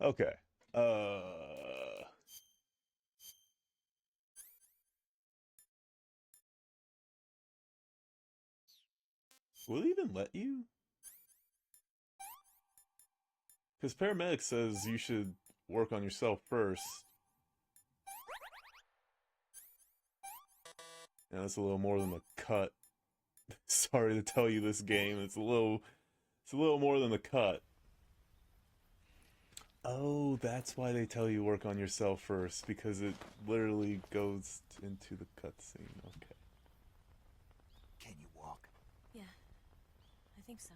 Okay. Will it even let you? Because paramedic says you should work on yourself first. And that's a little more than a cut. Sorry to tell you this game, it's a little more than a cut. Oh, that's why they tell you work on yourself first, because it literally goes into the cutscene. Okay. Can you walk? Yeah, I think so.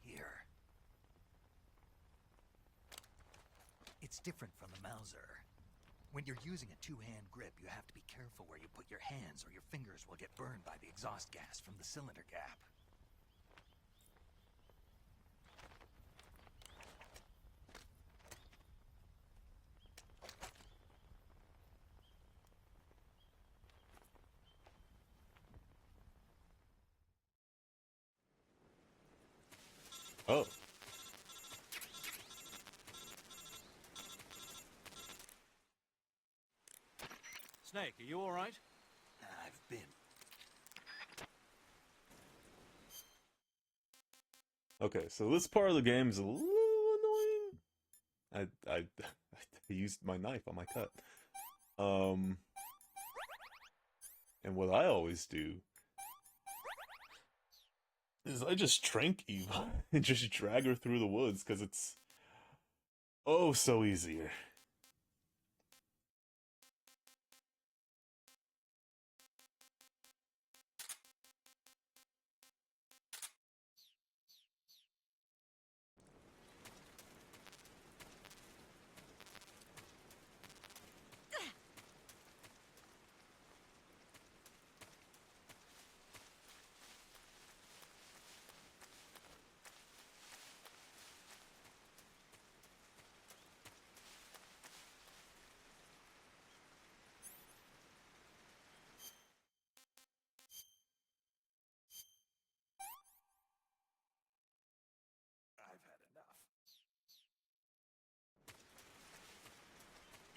Here. It's different from the Mauser. When you're using a two-hand grip, you have to be careful where you put your hands or your fingers will get burned by the exhaust gas from the cylinder gap. Oh. Snake, are you alright? I've been. Okay, so this part of the game is a little annoying. I used my knife on my cut. Um, and what I always do is I just trank Eva and just drag her through the woods because it's oh so easier. I've had enough.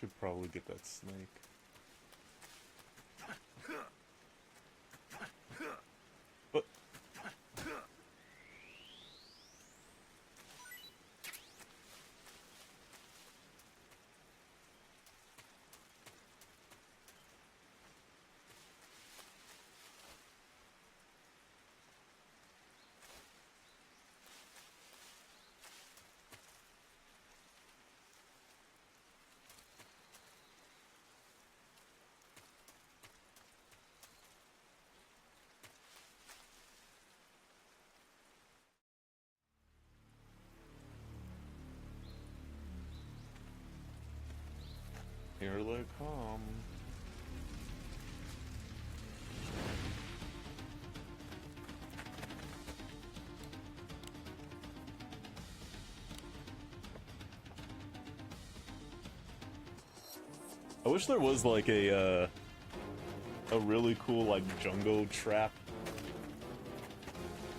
Should probably get that snake. But here they come. I wish there was like a really cool like jungle trap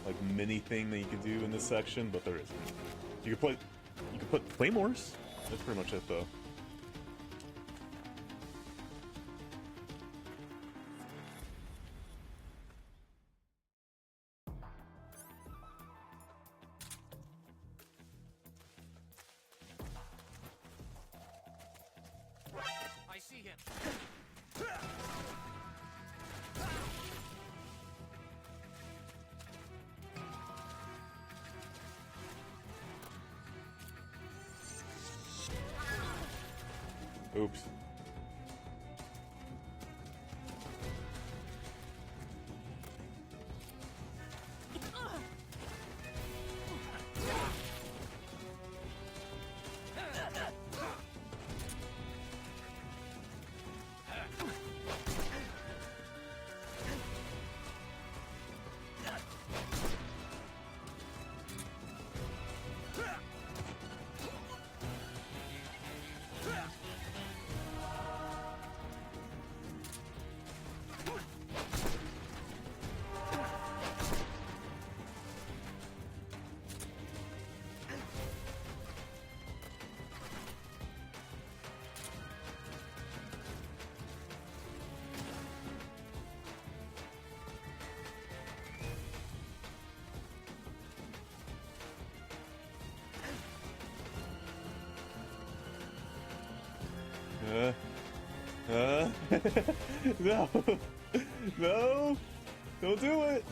like mini thing that you could do in this section, but there isn't. You could put claymores. That's pretty much it though. I see him. Oops. No! No! Don't do it!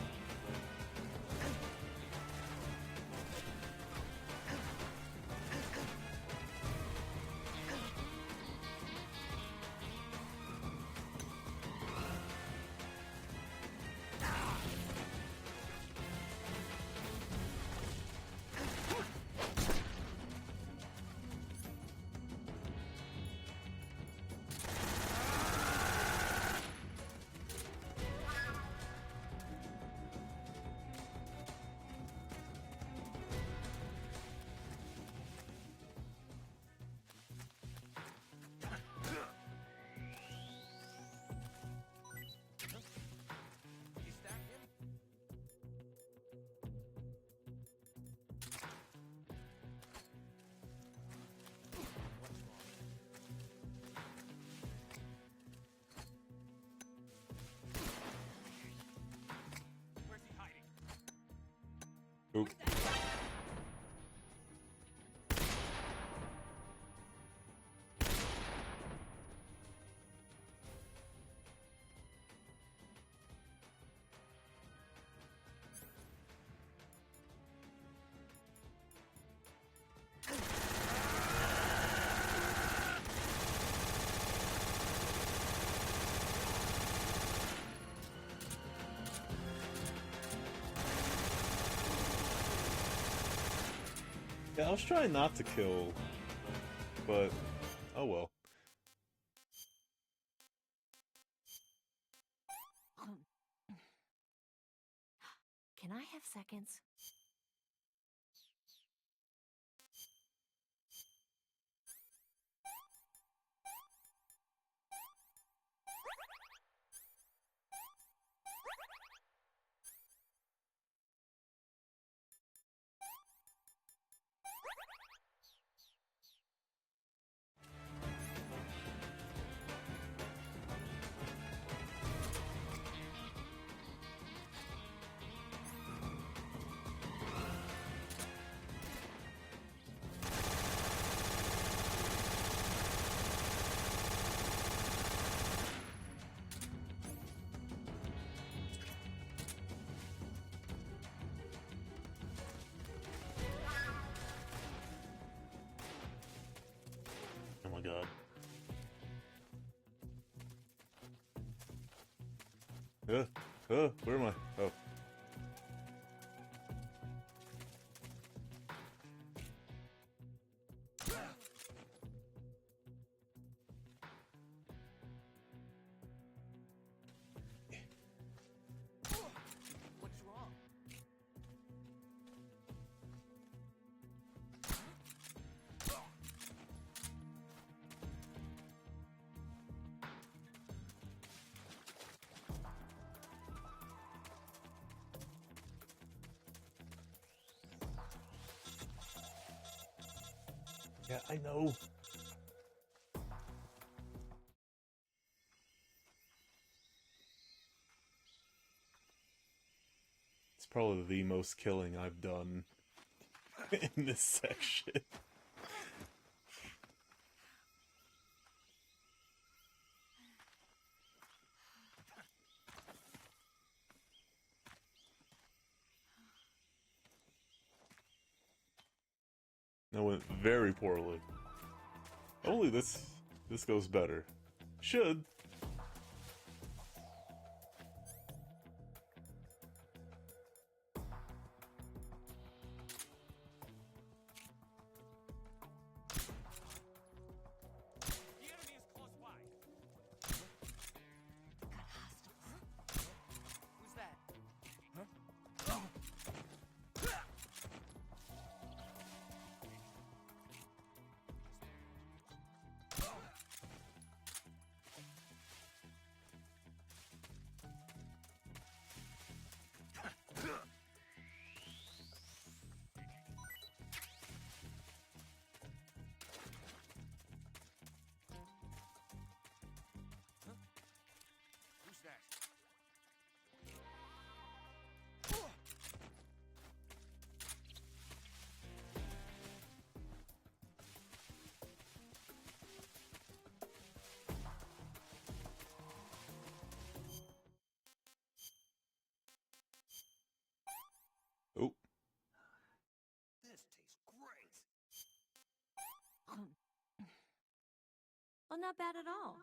Is that him? What's wrong? Where's he hiding? Oop. Yeah, I was trying not to kill, but oh well. Can I have seconds? Oh my god. Where am I? Oh. What's wrong? Yeah, I know. It's probably the most killing I've done in this section. That went very poorly. Hopefully this goes better. Should. The enemy is close by. Got hostiles. Who's that? Well, not bad at all.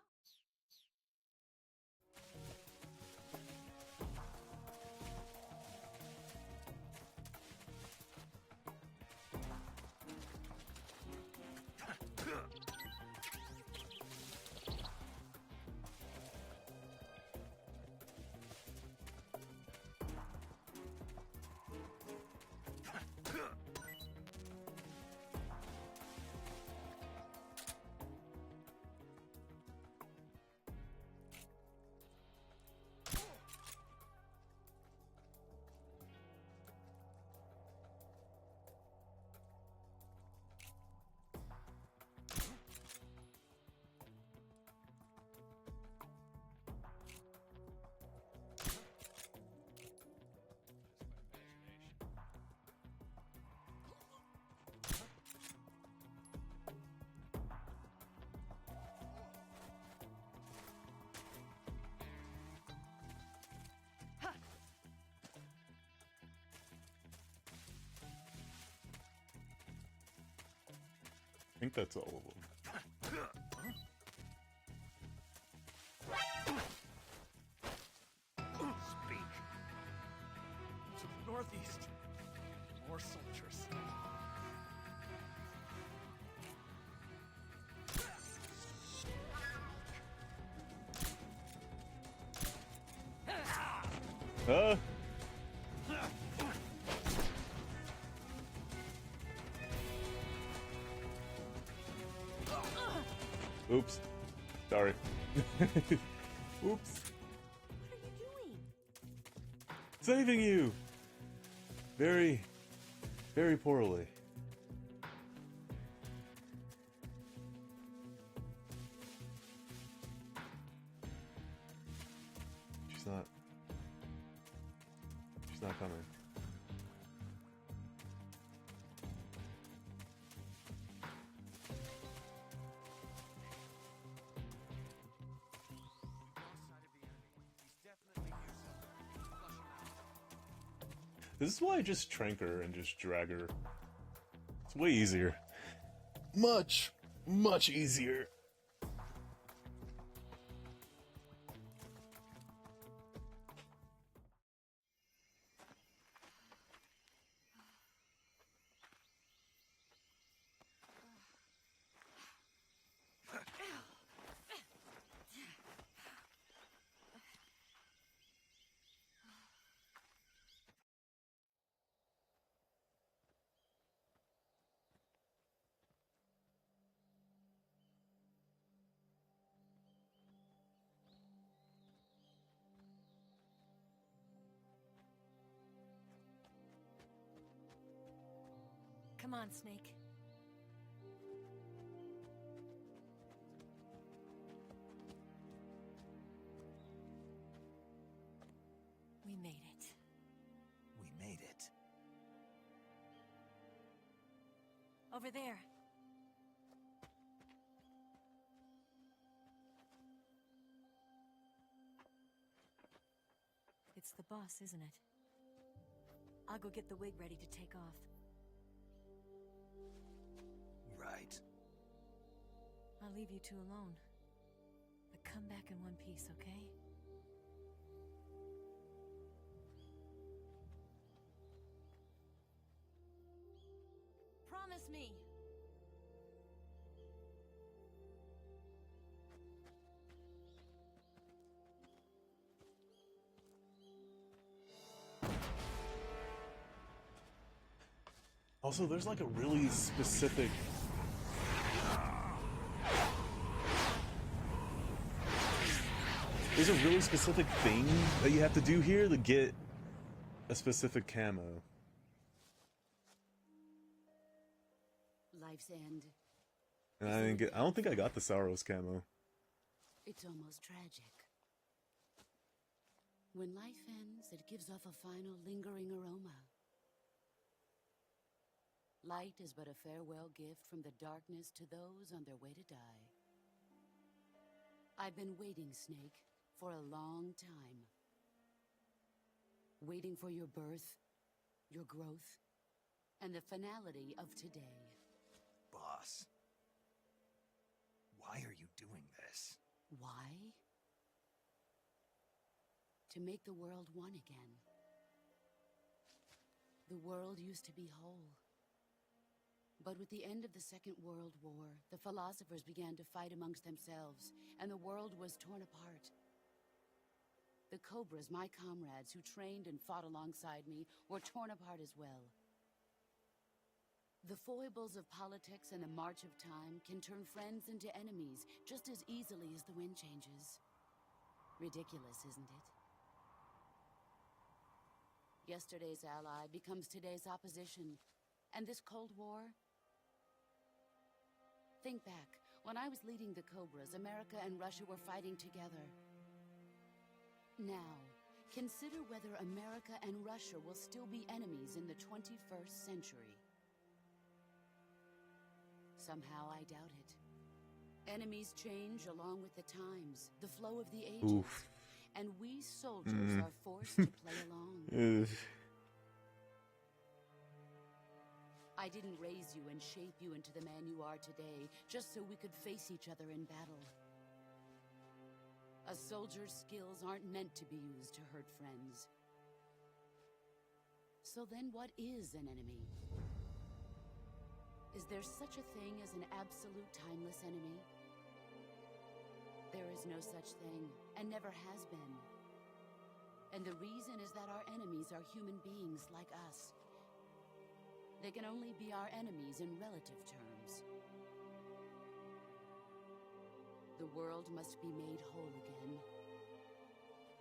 I think that's all of them. Speak. To the northeast. More soldiers. Ah! Oops. Sorry. Oops. What are you doing? Saving you! Very, very poorly. She's not. She's not coming. This is why I just trank her and just drag her. It's way easier. Much, much easier. Come on, Snake. We made it. We made it. Over there. It's the boss, isn't it? I'll go get the wig ready to take off. Right. I'll leave you two alone. But come back in one piece, okay? Promise me! Also, there's like a really specific... There's a really specific thing that you have to do here to get a specific camo. Life's end. And I didn't get... I don't think I got the Saros camo. It's almost tragic. When life ends, it gives off a final lingering aroma. Light is but a farewell gift from the darkness to those on their way to die. I've been waiting, Snake, for a long time. Waiting for your birth, your growth, and the finality of today. Boss. Why are you doing this? Why? To make the world one again. The world used to be whole. But with the end of the Second World War, the philosophers began to fight amongst themselves, and the world was torn apart. The Cobras, my comrades who trained and fought alongside me, were torn apart as well. The foibles of politics and the march of time can turn friends into enemies just as easily as the wind changes. Ridiculous, isn't it? Yesterday's ally becomes today's opposition. And this Cold War? Think back. When I was leading the Cobras, America and Russia were fighting together. Now, consider whether America and Russia will still be enemies in the 21st century. Somehow I doubt it. Enemies change along with the times, the flow of the ages. Oof. And we soldiers are forced to play along. I didn't raise you and shape you into the man you are today, just so we could face each other in battle. A soldier's skills aren't meant to be used to hurt friends. So then what is an enemy? Is there such a thing as an absolute timeless enemy? There is no such thing, and never has been. And the reason is that our enemies are human beings like us. They can only be our enemies in relative terms. The world must be made whole again.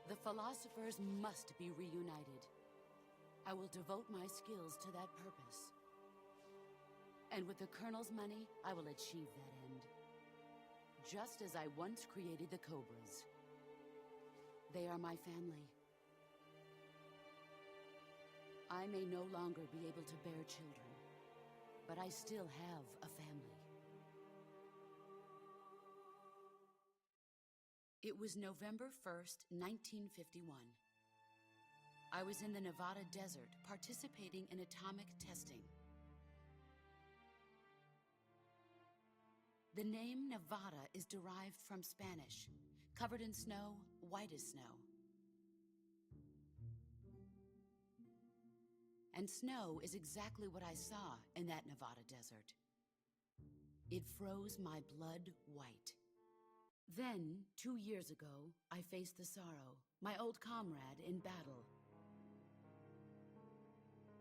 The philosophers must be reunited. I will devote my skills to that purpose. And with the Colonel's money, I will achieve that end. Just as I once created the Cobras. They are my family. I may no longer be able to bear children, but I still have a family. It was November 1st, 1951. I was in the Nevada desert participating in atomic testing. The name Nevada is derived from Spanish, covered in snow, white as snow. And snow is exactly what I saw in that Nevada desert. It froze my blood white. Then, 2 years ago, I faced the sorrow, my old comrade in battle.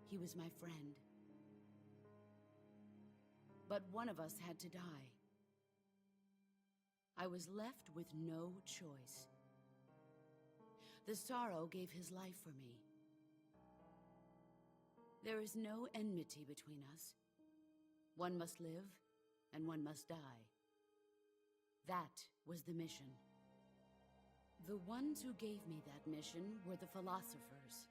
He was my friend. But one of us had to die. I was left with no choice. The sorrow gave his life for me. There is no enmity between us. One must live, and one must die. That was the mission. The ones who gave me that mission were the philosophers.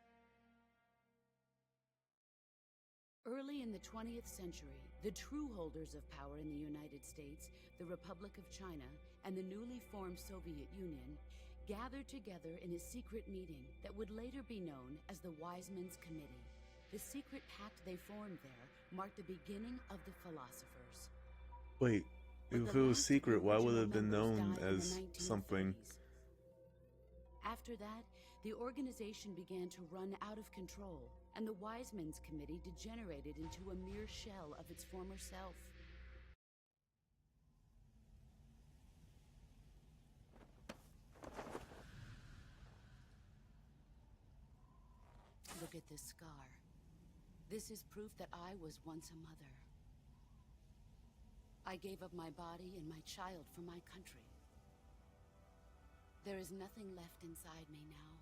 Early in the 20th century, the true holders of power in the United States, the Republic of China, and the newly formed Soviet Union gathered together in a secret meeting that would later be known as the Wise Men's Committee. The secret pact they formed there marked the beginning of the philosophers. Wait, if it was secret, why would it have been known as something? After that, the organization began to run out of control, and the Wise Men's Committee degenerated into a mere shell of its former self. Look at this scar. This is proof that I was once a mother. I gave up my body and my child for my country. There is nothing left inside me now.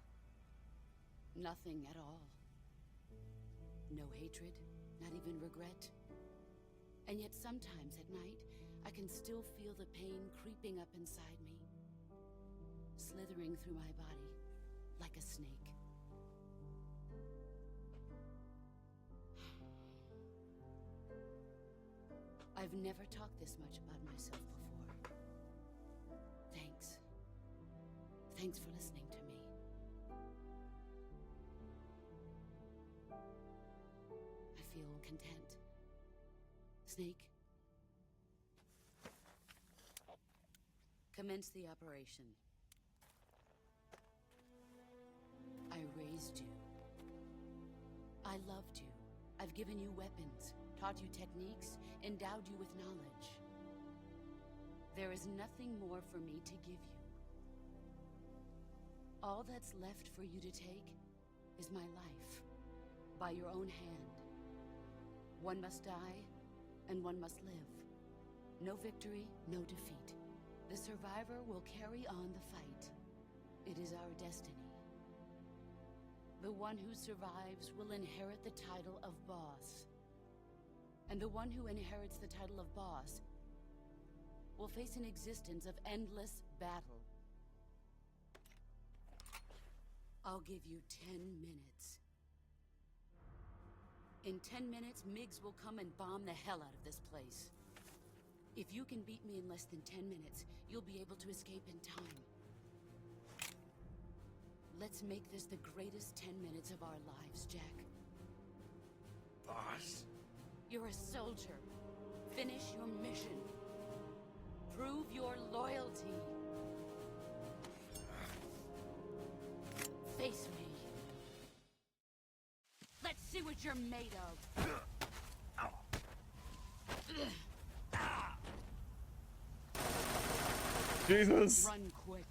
Nothing at all. No hatred, not even regret. And yet sometimes at night, I can still feel the pain creeping up inside me, slithering through my body like a snake. I've never talked this much about myself before. Thanks. Thanks for listening to me. I feel content. Snake? Commence the operation. I raised you. I loved you. I've given you weapons, taught you techniques, endowed you with knowledge. There is nothing more for me to give you. All that's left for you to take is my life, by your own hand. One must die, and one must live. No victory, no defeat. The survivor will carry on the fight. It is our destiny. The one who survives will inherit the title of boss. And the one who inherits the title of boss will face an existence of endless battle. I'll give you 10 minutes. In 10 minutes, Miggs will come and bomb the hell out of this place. If you can beat me in less than 10 minutes, you'll be able to escape in time. Let's make this the greatest 10 minutes of our lives, Jack. Boss? You're a soldier. Finish your mission. Prove your loyalty. Face me. Let's see what you're made of. Jesus! Run quick.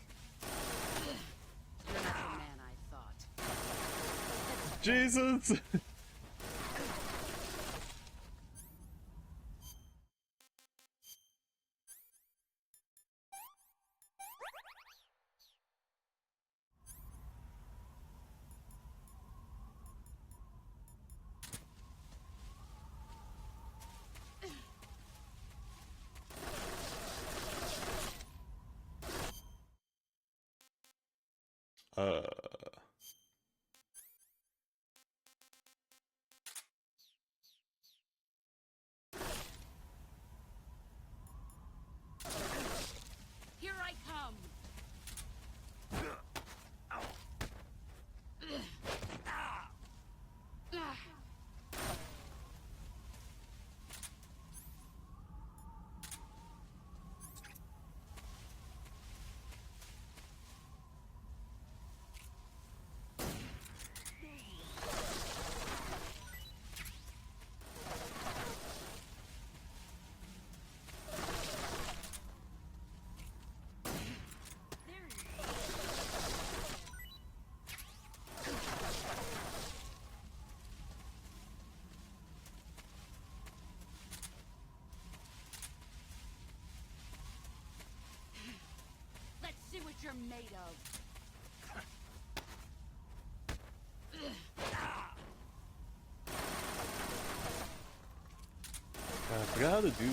You're not the man I thought. Jesus! Uh... Here I come. Let's see what you're made of. I forgot how to do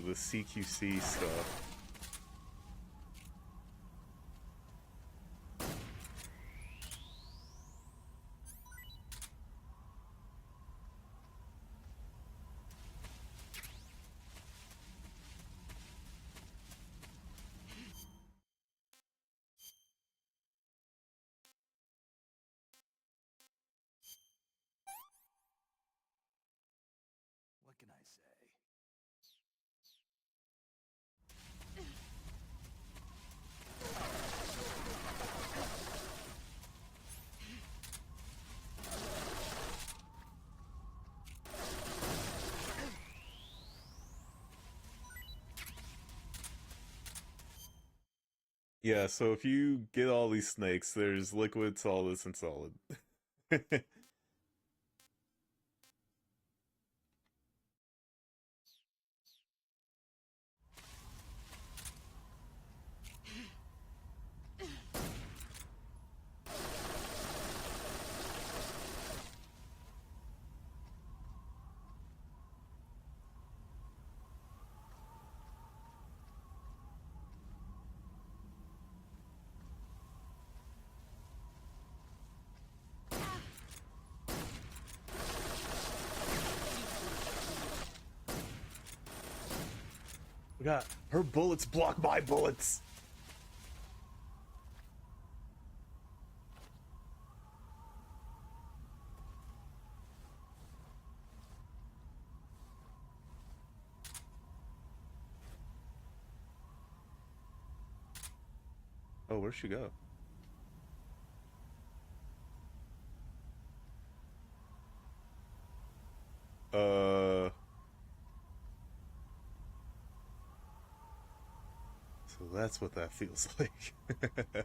the CQC stuff. What can I say? Yeah, so if you get all these snakes, there's liquid, solid, and solid. We got her bullets block my bullets. Oh, where'd she go? So that's what that feels like. Where are you?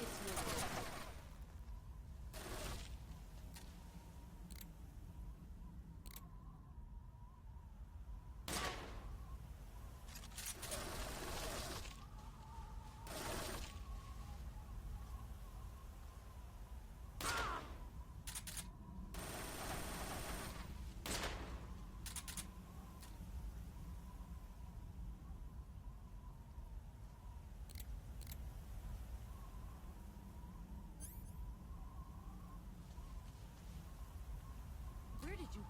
It's no good. Where did you go?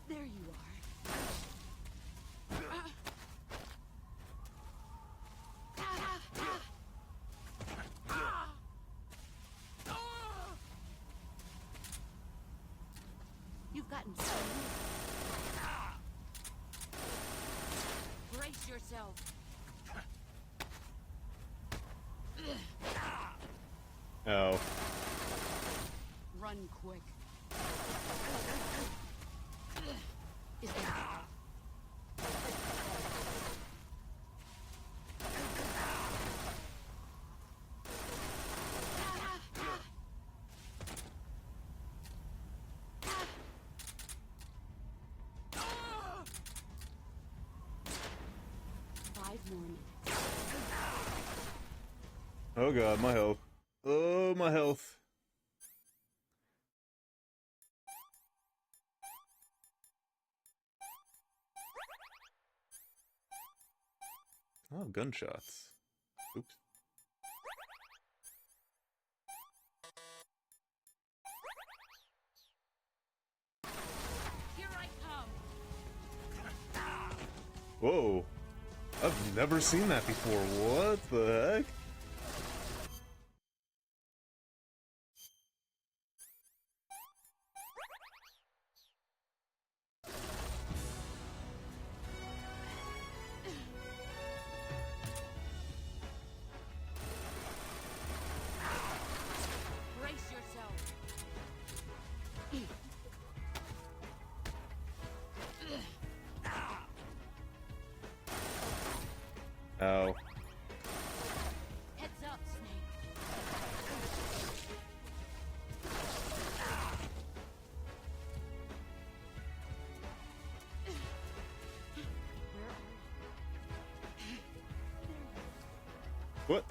There you are. You've gotten so brace yourself. Oh. Run quick. Is that five more minutes? Oh god, my health. Oh, my health. Oh, gunshots. Oops. Here I come. Whoa. I've never seen that before. What the heck? Brace yourself. Ow. Heads up, Snake. Where are you? What?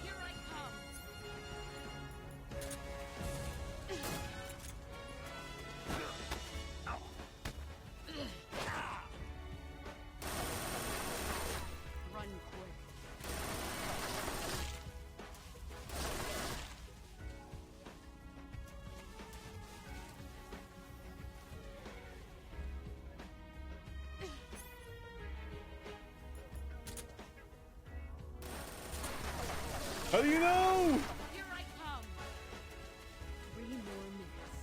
Here I come. Run quick. How do you know? Here I come. 3 more minutes.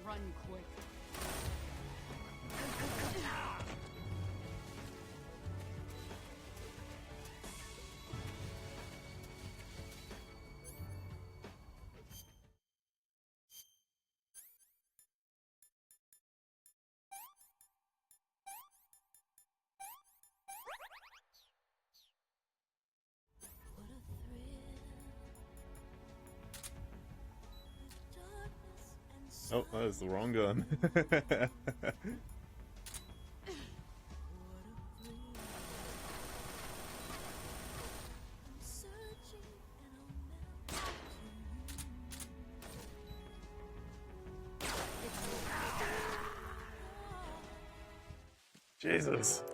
Run quick. Oh, that is the wrong gun. Jesus.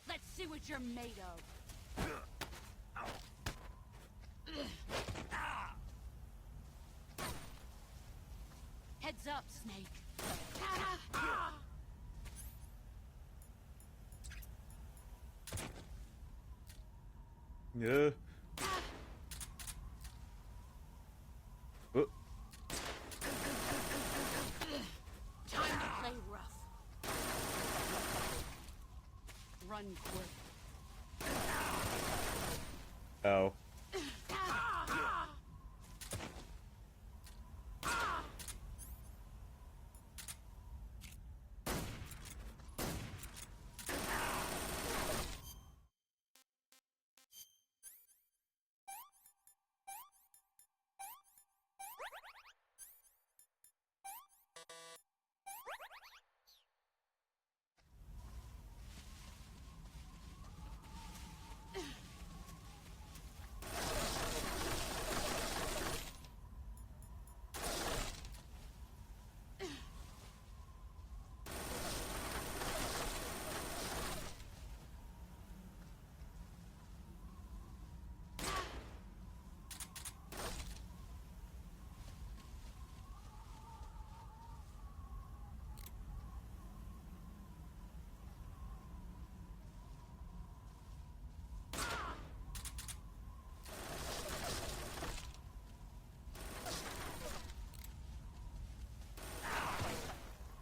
Let's see what you're made of. Heads up, Snake. Yeah. Oh. Time to play rough. Run quick. Ow.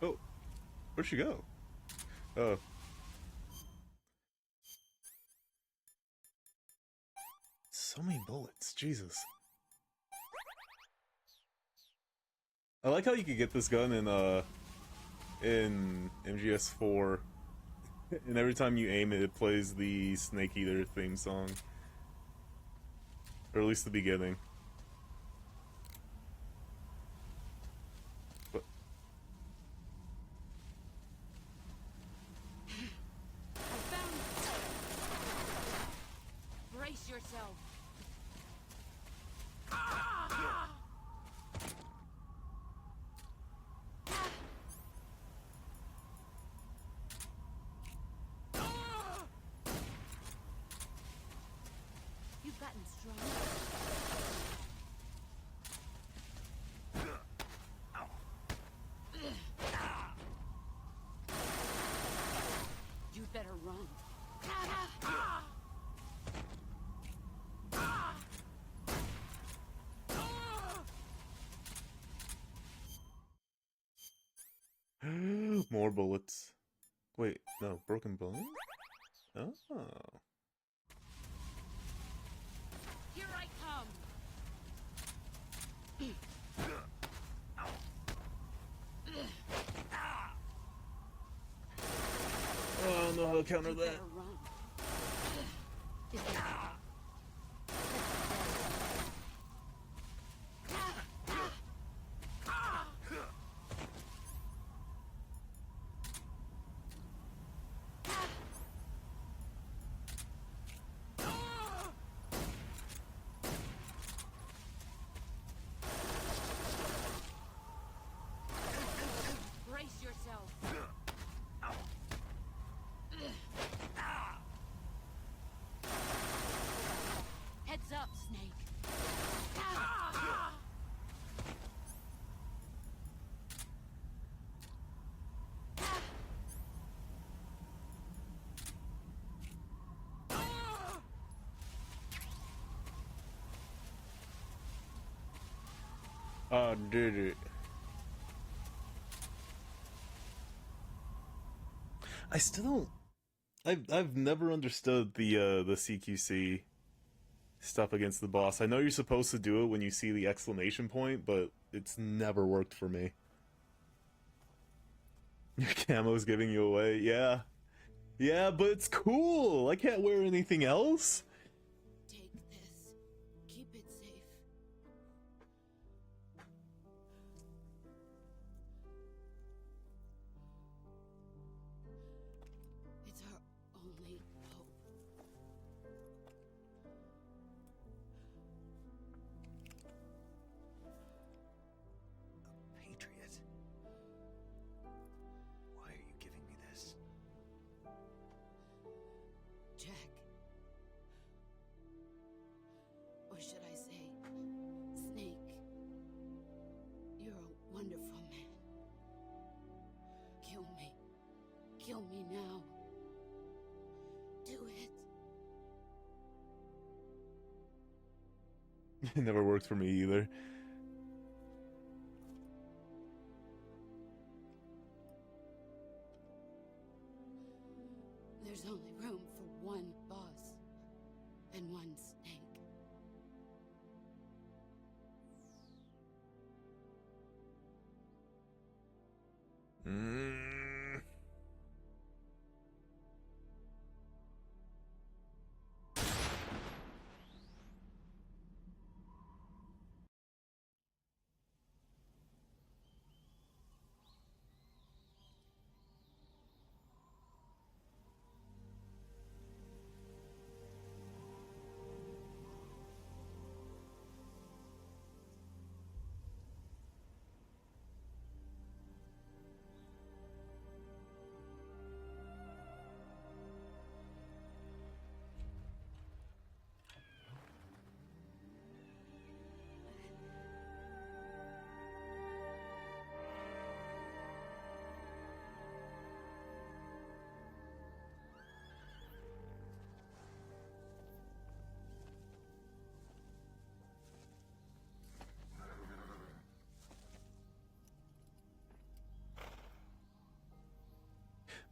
Oh, where'd she go? Oh. So many bullets, Jesus. I like how you could get this gun in MGS4, and every time you aim it, it plays the Snake Eater theme song. Or at least the beginning. But I found it. Brace yourself. You've gotten stronger. You'd better run. more bullets. Wait, no, broken bone? Oh. Here I come. Oh, I don't know how to counter You that. better run. Is that... Brace yourself. Heads up, Snake. I did it. I still don't. I've never understood the CQC stuff against the boss. I know you're supposed to do it when you see the exclamation point, but it's never worked for me. Your camo's giving you away. Yeah. Yeah, but it's cool. I can't wear anything else. Take this. Keep it safe. Kill me now. Do it. It never worked for me either. There's only room for one boss and one snake.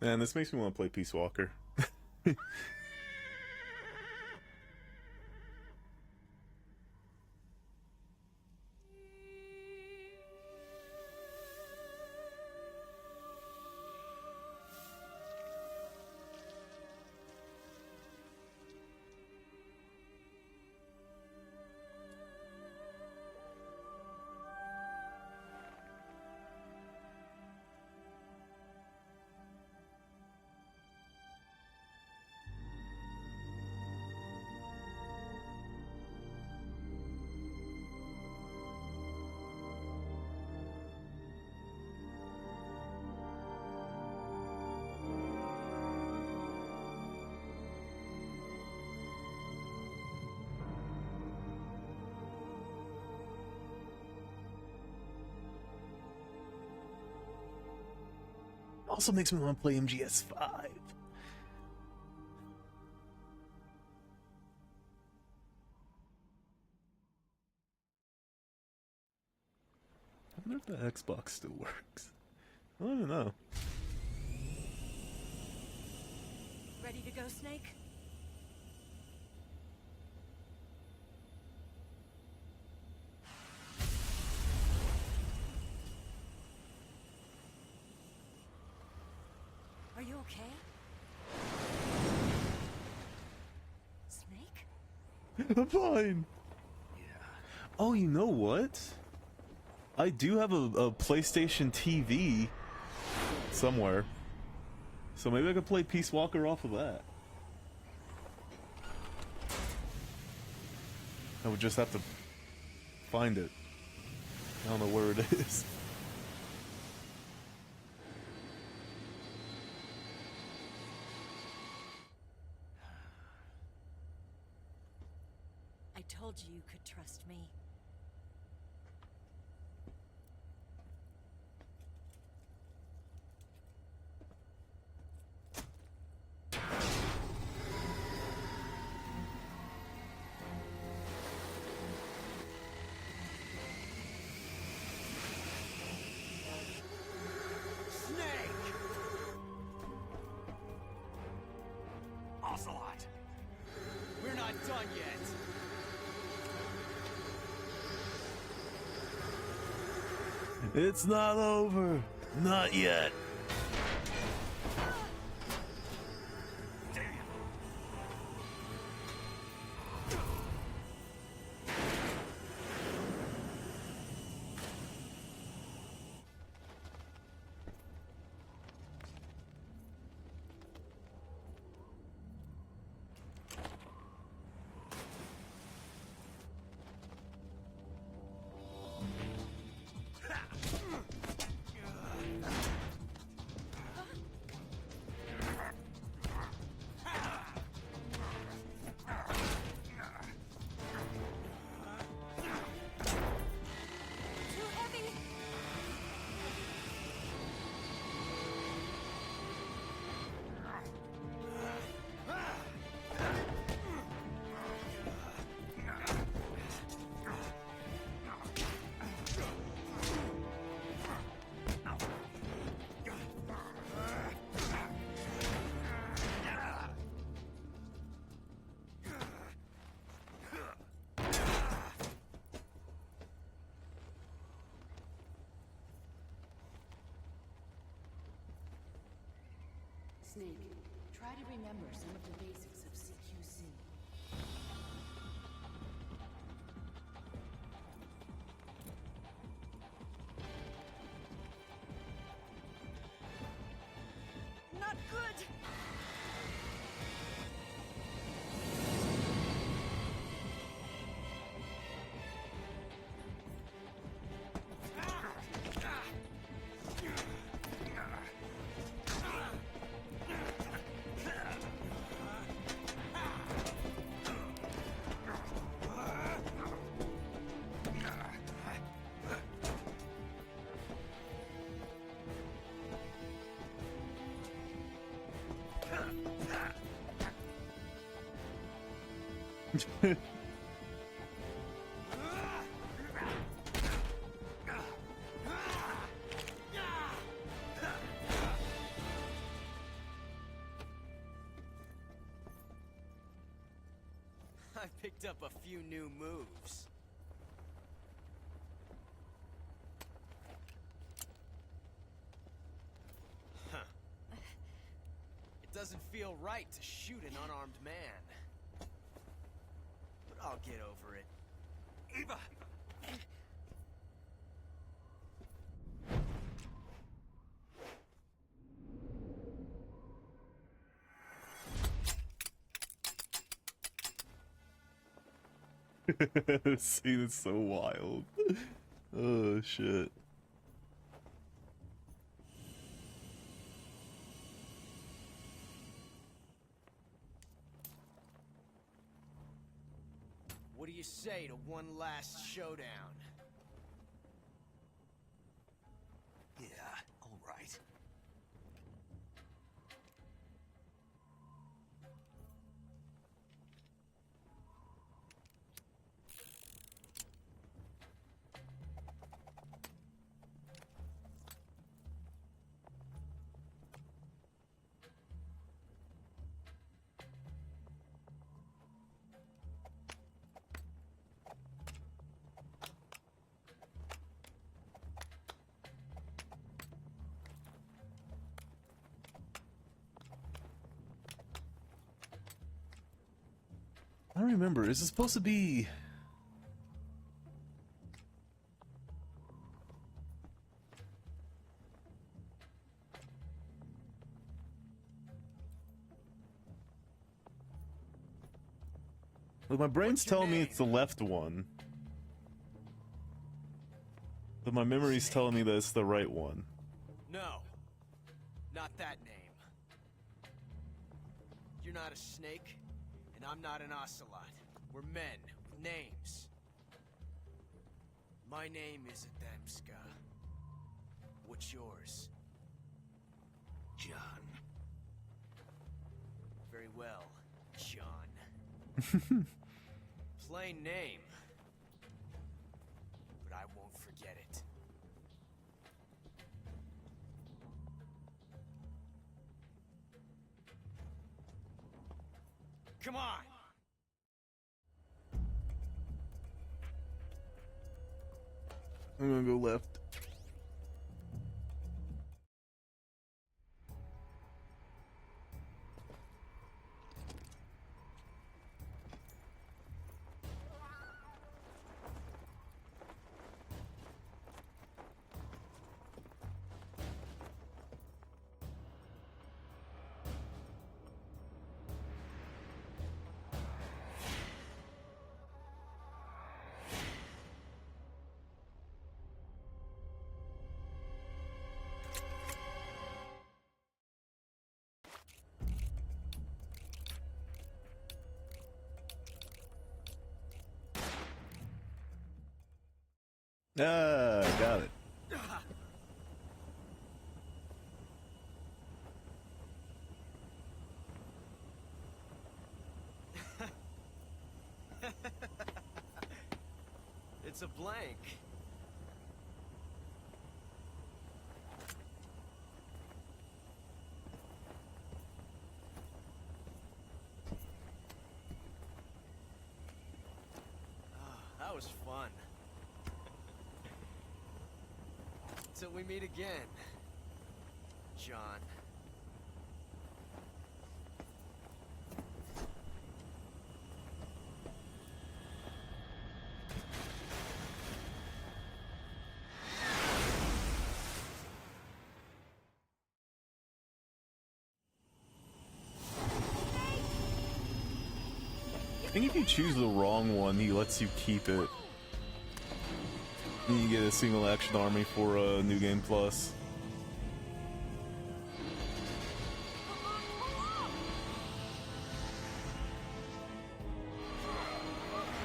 Man, this makes me want to play Peace Walker. Also makes me want to play MGS5. I wonder if the Xbox still works. I don't know. Ready to go, Snake? Are you okay? Snake? I'm fine. Yeah. Oh, you know what? I do have a PlayStation TV somewhere. So maybe I could play Peace Walker off of that. I would just have to find it. I don't know where it is. I told you you could trust me. Snake! Ocelot! We're not done yet! It's not over. Not yet. Damn! Snake, try to remember some of the basics of CQC. Not good! I picked up a few new moves. Huh. It doesn't feel right to shoot an unarmed man. But I'll get over it. Eva! This scene is so wild. Oh shit. What do you say to one last showdown? Yeah, all right. I don't remember. Is it supposed to be? Like, my brain's What's your telling me name? it's the left one. But my memory's telling me that it's the right one. No. Not that name. You're not a snake, and I'm not an ocelot. We're men with names. My name is Adamska. What's yours? John. Very well, John. Plain name. But I won't forget it. Come on! I'm gonna go left. Ah, got it. It's a blank. That was fun. Till we meet again, John. think if you choose the wrong one, he lets you keep it. And you get a single action army for New Game Plus.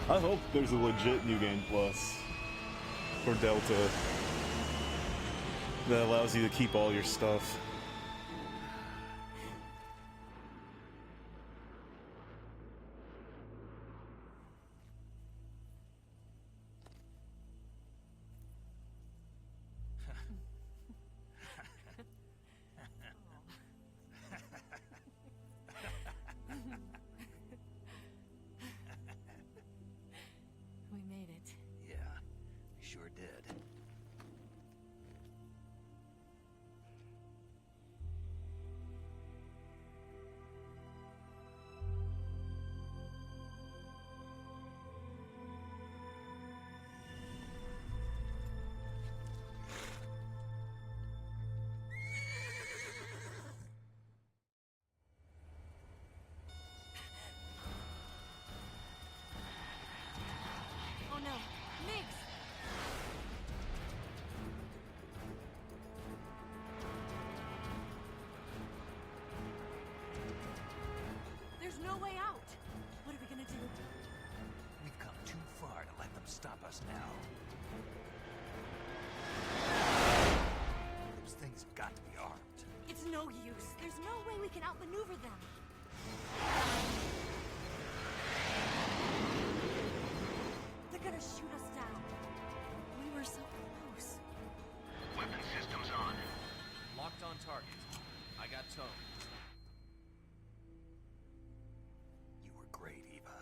I hope there's a legit New Game Plus for Delta that allows you to keep all your stuff. We made it. Yeah, we sure did. Oh no, Migs! There's no way out. What are we gonna do? We've come too far to let them stop us now. Those things have got to be armed. It's no use. There's no way we can outmaneuver them. They're gonna shoot us down. We were so close. Weapon systems on. Locked on target. I got tone. You were great, Eva.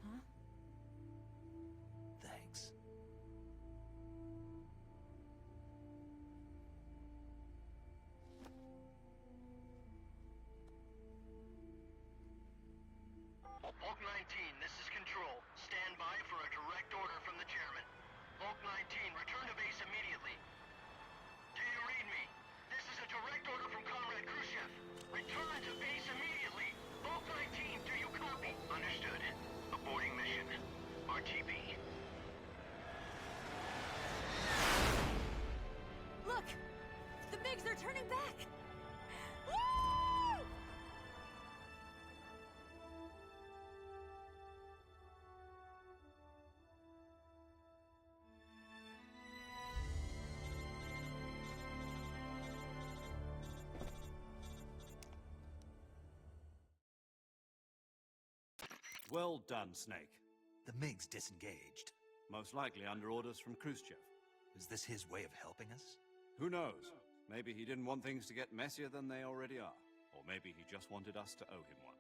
Huh? Thanks. Hulk 19, this is Control. Stand by for a direct order from the chairman. Hulk 19, return to base immediately. Do you read me? This is a direct order from Comrade Khrushchev. Return to base immediately. Hulk 19, do you copy? Understood. Aborting mission. RTB. Look! The Migs are turning back! Woo! Well done, Snake. The MiGs disengaged. Most likely under orders from Khrushchev. Is this his way of helping us? Who knows? Maybe he didn't want things to get messier than they already are. Or maybe he just wanted us to owe him one.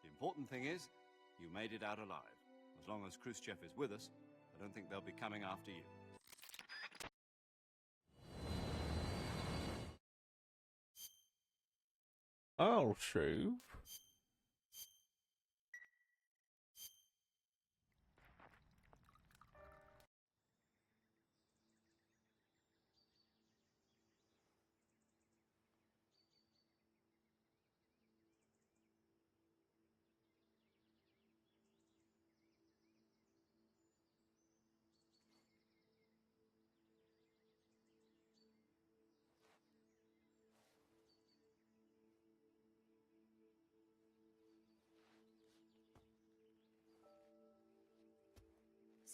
The important thing is, you made it out alive. As long as Khrushchev is with us, I don't think they'll be coming after you. I'll shave.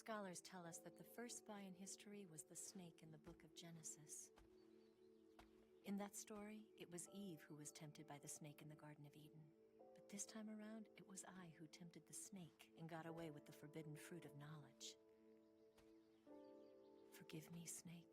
Scholars tell us that the first spy in history was the snake in the book of Genesis. In that story, it was Eve who was tempted by the snake in the Garden of Eden. But this time around, it was I who tempted the snake and got away with the forbidden fruit of knowledge. Forgive me, Snake.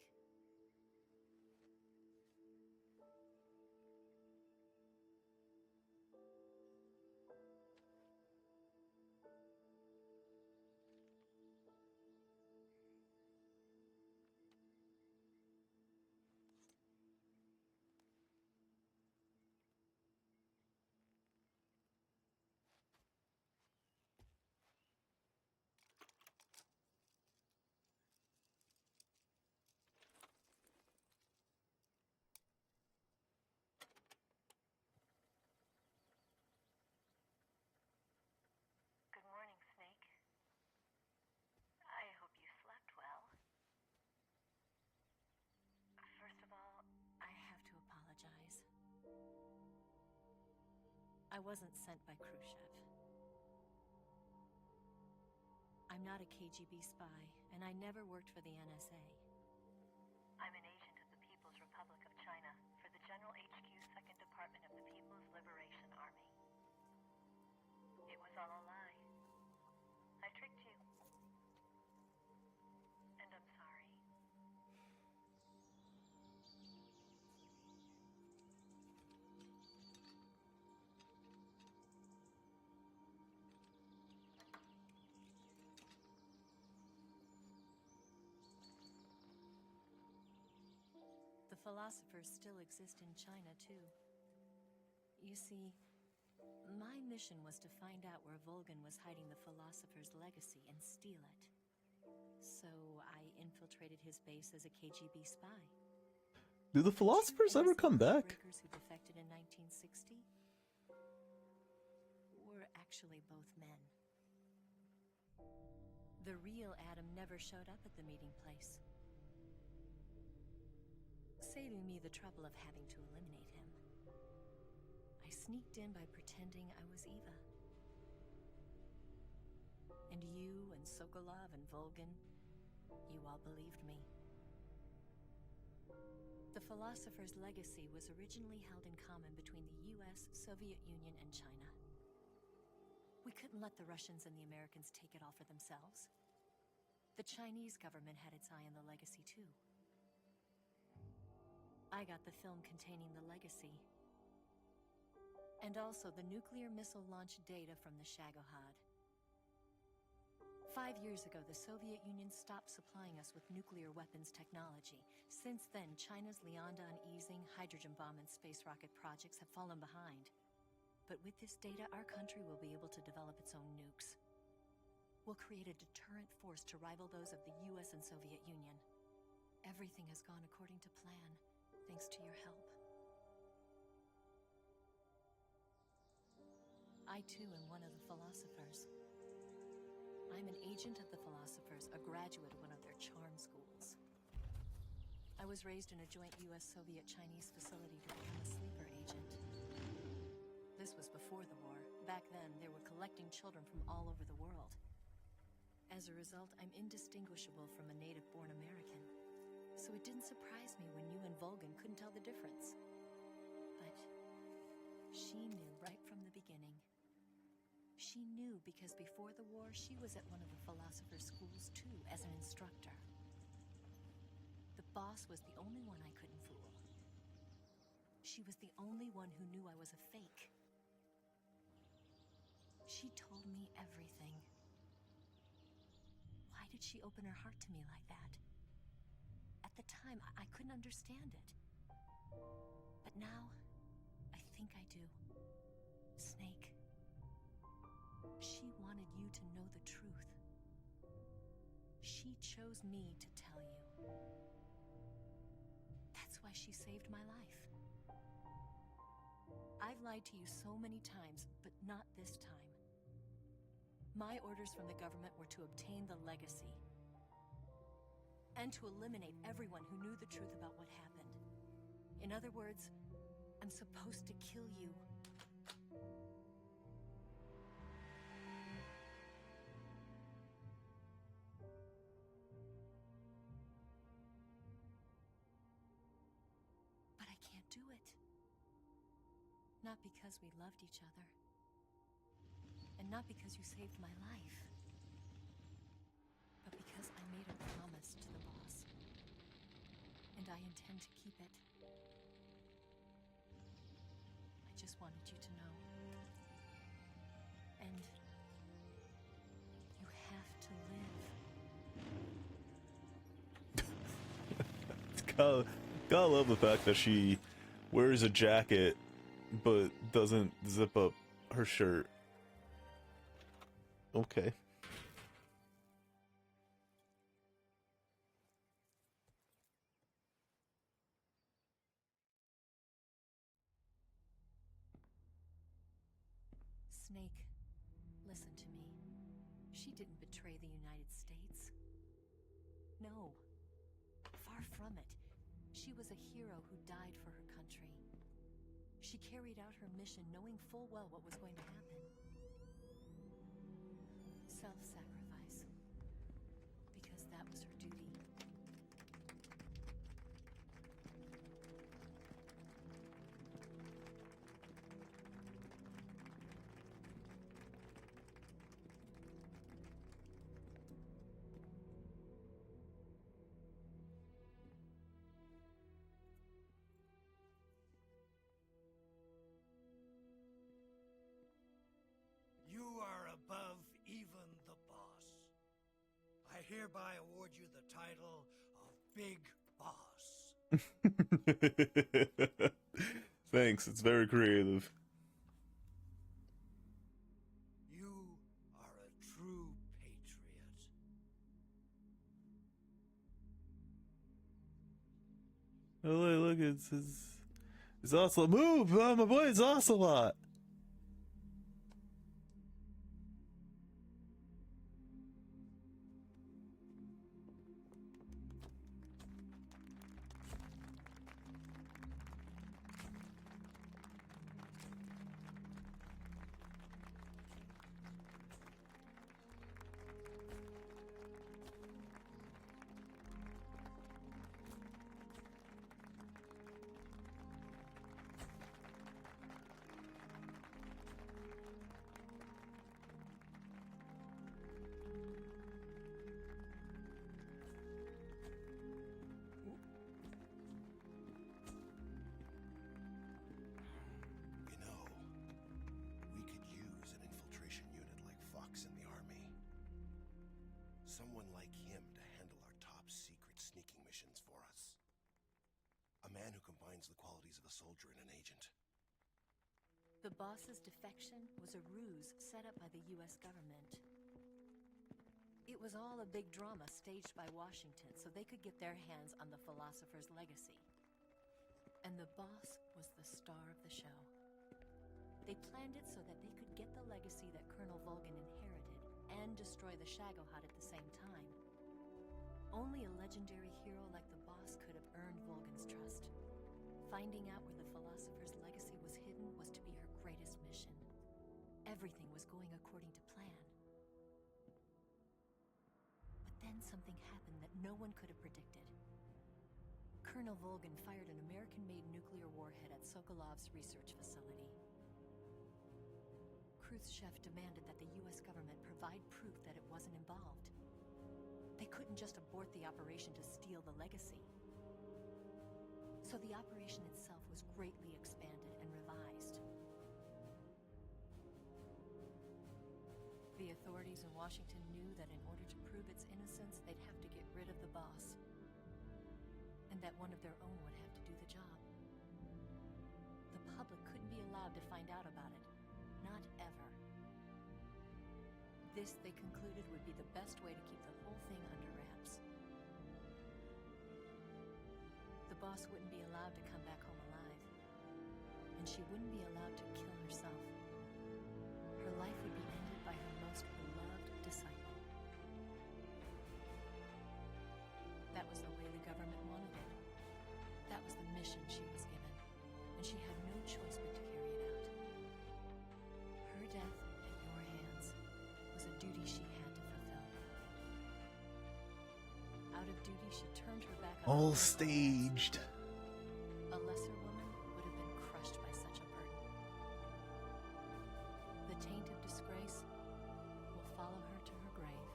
I wasn't sent by Khrushchev. I'm not a KGB spy, and I never worked for the NSA. I'm an agent of the People's Republic of China for the General HQ 2nd Department of the People's Liberation Army. It was all a lie. I tricked you. And I'm sorry. The philosophers still exist in China, too. You see, my mission was to find out where Volgan was hiding the philosopher's legacy and steal it. So I infiltrated his base as a KGB spy. Do the philosophers ever come back? Breakers who defected in 1960 were actually both men. The real Adam never showed up at the meeting place, saving me the trouble of having to eliminate him. I sneaked in by pretending I was Eva. And you and Sokolov and Volgan, you all believed me. The philosopher's legacy was originally held in common between the US, Soviet Union, and China. We couldn't let the Russians and the Americans take it all for themselves. The Chinese government had its eye on the legacy, too. I got the film containing the legacy, and also the nuclear missile launch data from the Shagohod. 5 years ago, the Soviet Union stopped supplying us with nuclear weapons technology. Since then, China's Liaodong easing, hydrogen bomb, and space rocket projects have fallen behind. But with this data, our country will be able to develop its own nukes. We'll create a deterrent force to rival those of the US and Soviet Union. Everything has gone according to plan, thanks to your help. I too am one of the philosophers. I'm an agent of the philosophers, a graduate of one of their charm schools. I was raised in a joint US-Soviet-Chinese facility to become a sleeper agent. This was before the war. Back then, they were collecting children from all over the world. As a result, I'm indistinguishable from a native-born American. So it didn't surprise me when you and Volgan couldn't tell the difference. But she knew right from the beginning. She knew because before the war, she was at one of the philosopher's schools too, as an instructor. The boss was the only one I couldn't fool. She was the only one who knew I was a fake. She told me everything. Why did she open her heart to me like that? At the time, I couldn't understand it. But now, I think I do. Snake. She wanted you to know the truth. She chose me to tell you. That's why she saved my life. I've lied to you so many times, but not this time. My orders from the government were to obtain the legacy and to eliminate everyone who knew the truth about what happened. In other words, I'm supposed to kill you. But I can't do it. Not because we loved each other. And not because you saved my life. But because I made a promise to the boss. And I intend to keep it. I just wanted you to know. And you have to live. Gotta love the fact that she wears a jacket but doesn't zip up her shirt. Okay. Snake, listen to me. She didn't betray the United States. No. Far from it. She was a hero who died for her country. She carried out her mission knowing full well what was going to happen. Self-sacrifice. Because that was her duty. You are above even the boss. I hereby award you the title of Big Boss. Thanks, it's very creative. You are a true patriot. Oh, look, it's Ocelot. Move! Oh, my boy, it's Ocelot! You know, we could use an infiltration unit like Fox in the army. Someone like him to handle our top secret sneaking missions for us. A man who combines the qualities of a soldier and an agent. The boss's defection was a ruse set up by the US government. It was all a big drama staged by Washington so they could get their hands on the philosopher's legacy. And the boss was the star of the show. They planned it so that they could get the legacy that Colonel Volgan inherited and destroy the Shagohod at the same time. Only a legendary hero like the boss could have earned Volgan's trust. Finding out where the philosopher's legacy was hidden was to be her greatest mission. Everything was going according to plan. But then something happened that no one could have predicted. Colonel Volgan fired an American-made nuclear warhead at Sokolov's research facility. Khrushchev demanded that the US government provide proof that it wasn't involved. They couldn't just abort the operation to steal the legacy. So the operation itself was greatly expanded and revised. The authorities in Washington knew that in order to prove its innocence, they'd have to get rid of the boss. And that one of their own would have to do the job. The public couldn't be allowed to find out about it. Not ever. This, they concluded, would be the best way to keep the whole thing under wraps. The boss wouldn't be allowed to come back home alive. And she wouldn't be allowed to kill herself. Her life would be ended by her most beloved disciple. That was the way the government wanted it. That was the mission she was given, and she had no choice but to carry it out. Her death at your hands was a duty she had to fulfill. Out of duty, she turned her back on All her own staged. a lesser woman would have been crushed by such a burden. The taint of disgrace will follow her to her grave.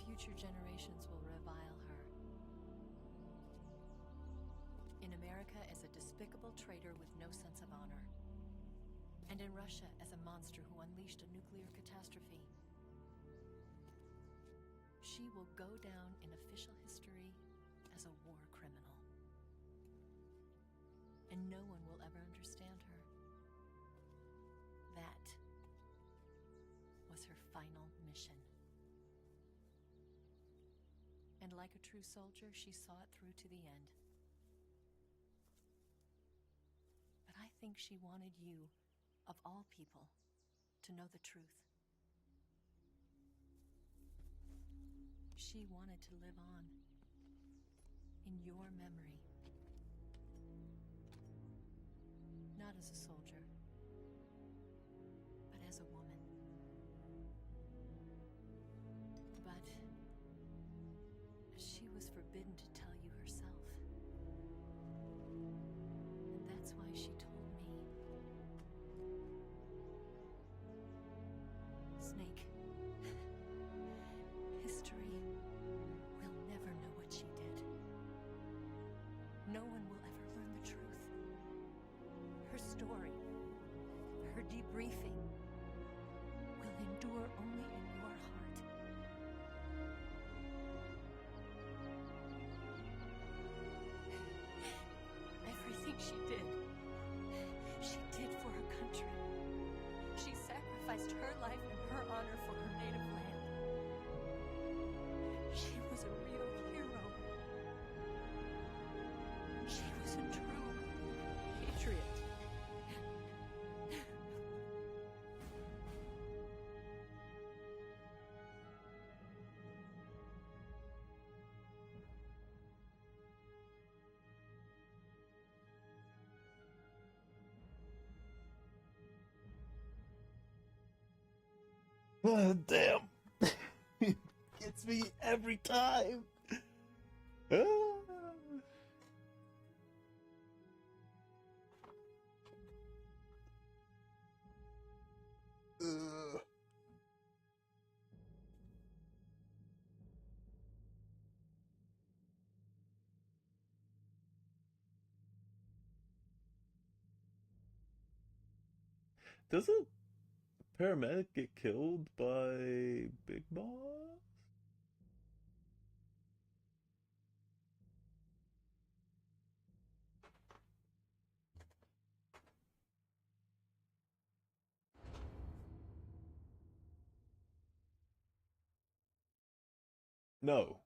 Future generations will revile her. In America as a despicable traitor with no sense of honor. And in Russia as a monster who unleashed a nuclear catastrophe. She will go down in official history as a war criminal. And no one will ever understand her. That was her final mission. And like a true soldier, she saw it through to the end. But I think she wanted you, of all people, to know the truth. She wanted to live on in your memory. not as a soldier, but as a woman. But she was forbidden to tell you herself. And that's why she told me. Snake, history will never know what she did. No one will ever learn the truth. Her story, her debriefing, will endure only in your heart. Everything she did for her country. She sacrificed her life and her honor for her native land. She was a real hero. She was a true patriot. Damn. Gets me every time. Ah. Ugh. Does a paramedic get killed by Big Boss? No.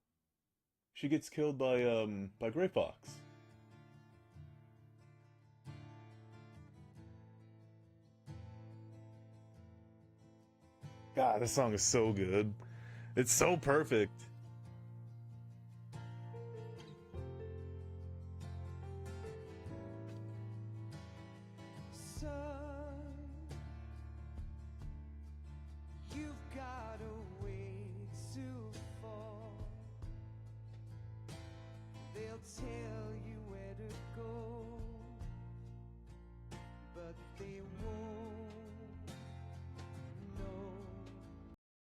She gets killed by Gray Fox. God, this song is so good. It's so perfect. Son, you've got a way to fall. They'll tell you where to go, but they won't.